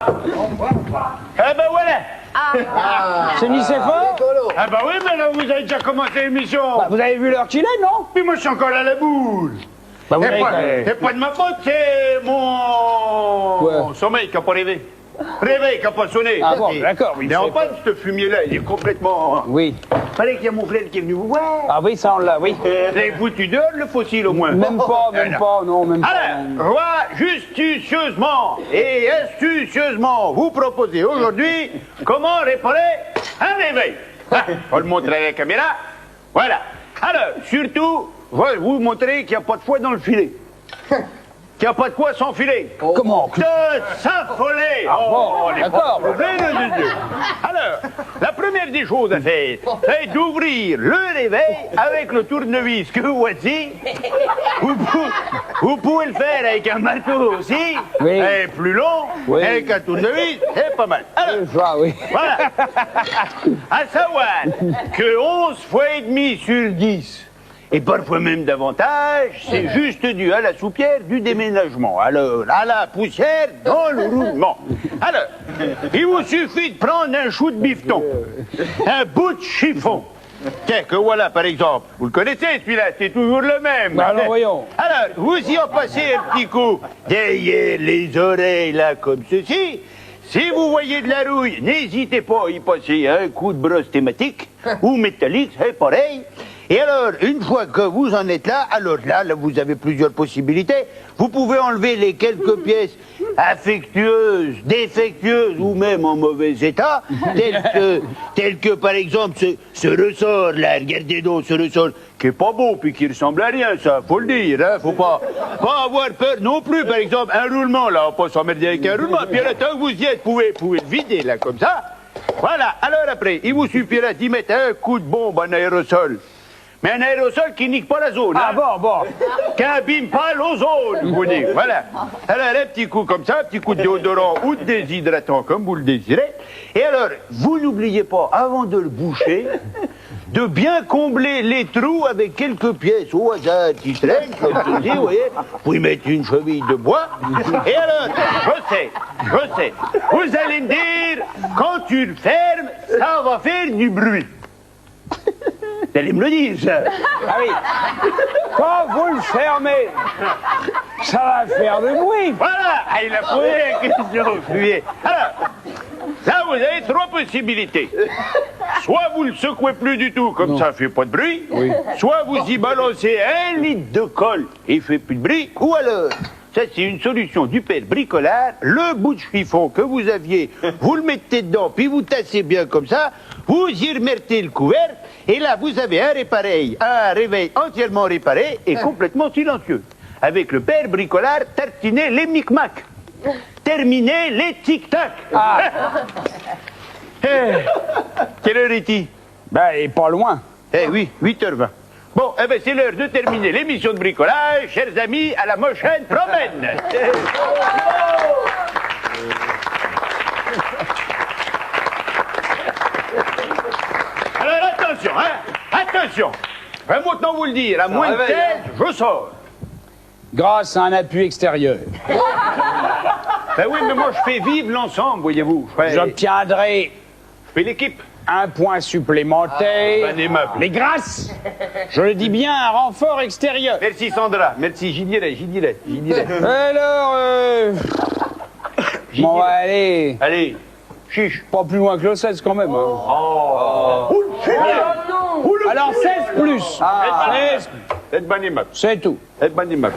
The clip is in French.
Eh ben voilà. C'est Nicéphore? Ah bah oui, mais là, vous avez déjà commencé l'émission. Bah, vous avez vu l'heure qu'il est, non? Puis moi, je suis encore à la boule. Bah, vous C'est pas de ma faute, c'est mon sommeil qui n'a pas rêvé. Réveil qui n'a pas sonné. Ah bon, d'accord, oui. Mais en panne, ce fumier-là, il est complètement... Oui. Fallait qu'il y ait mon frère qui est venu vous voir. Ah oui, ça on l'a, oui. Les foutus dehors, le fossile au moins. Même pas, non, même pas. Alors, moi, justicieusement et astucieusement, vous proposez aujourd'hui comment réparer un réveil. On va le montrer à la caméra. Voilà. Alors, surtout, je vais vous montrer qu'il n'y a pas de foi dans le filet. Qu'il n'y a pas de quoi s'enfiler. Comment? De s'affoler. bon, d'accord. Alors, la première des choses à faire, c'est d'ouvrir le réveil avec le tournevis que voici. Vous pouvez le faire avec un marteau aussi, Oui. et plus long, Oui. avec un tournevis, c'est pas mal. Alors, Oui. voilà. À savoir que 11 fois et demi sur 10, et parfois même davantage, c'est juste dû à la soupière du déménagement. Alors, à la poussière dans le roulement. Alors, il vous suffit de prendre un chou de bifton, un bout de chiffon. Tiens, que voilà, par exemple. Vous le connaissez, celui-là, c'est toujours le même. Bah, alors, voyons. Alors, vous y en passez un petit coup derrière les oreilles, là, comme ceci. Si vous voyez de la rouille, n'hésitez pas à y passer un coup de brosse thématique ou métallique, c'est pareil. Et alors, une fois que vous en êtes là, alors là, vous avez plusieurs possibilités. Vous pouvez enlever les quelques pièces affectueuses, défectueuses ou même en mauvais état, telles que par exemple ce ressort là, regardez donc ce ressort qui est pas beau puis qui ressemble à rien, ça, faut le dire, hein, faut pas avoir peur non plus, par exemple, un roulement là, on peut pas s'emmerder avec un roulement, puis le temps que vous y êtes, vous pouvez le vider là, comme ça. Voilà, alors après, il vous suffira d'y mettre un coup de bombe en aérosol. Mais un aérosol qui nique pas la zone. Ah hein. bon. Qui abîme pas l'ozone, vous dites. Voilà. Alors, un petit coup comme ça, un petit coup de déodorant ou de déshydratant, comme vous le désirez. Et alors, vous n'oubliez pas, avant de le boucher, de bien combler les trous avec quelques pièces au hasard qui traînent, comme je dis, vous voyez. Vous y mettez une cheville de bois. Et alors, je sais, vous allez me dire, quand tu le fermes, ça va faire du bruit. Vous allez me le dire, ça. Ah oui. Quand vous le fermez, ça va faire du bruit. Voilà, il a posé la question. Alors, là, vous avez trois possibilités. Soit vous le secouez plus du tout, comme ça, fait pas de bruit. Oui. Soit vous y balancez 1 litre de colle et il fait plus de bruit. Ou alors, ça, c'est une solution du père bricolard. Le bout de chiffon que vous aviez, vous le mettez dedans, puis vous tassez bien comme ça. Vous y remettez le couvercle. Et là, vous avez un réveil entièrement réparé et complètement silencieux. Avec le père bricolard, tartiner les micmacs. Terminer les tic-tac. Ah. Quelle heure est-il? Ben, il est pas loin. Eh oui, 8h20. Bon, eh ben c'est l'heure de terminer l'émission de bricolage. Chers amis, à la prochaine promène. Alors attention, hein, attention. Je vais maintenant vous le dire, à moins de 16, je sors. Grâce à un appui extérieur. Ben oui, mais moi je fais vivre l'ensemble, voyez-vous. J'obtiendrai Je fais l'équipe. un point supplémentaire. Un aimable. Mais grâce, je le dis bien, un renfort extérieur. Merci Sandra, merci, j'y dirai. Alors, bon, aller Allez, chiche. pas plus loin que le 16 quand même. Hein. Alors 16 plus. 16, Faites bon aimable. c'est tout. Faites bon aimable.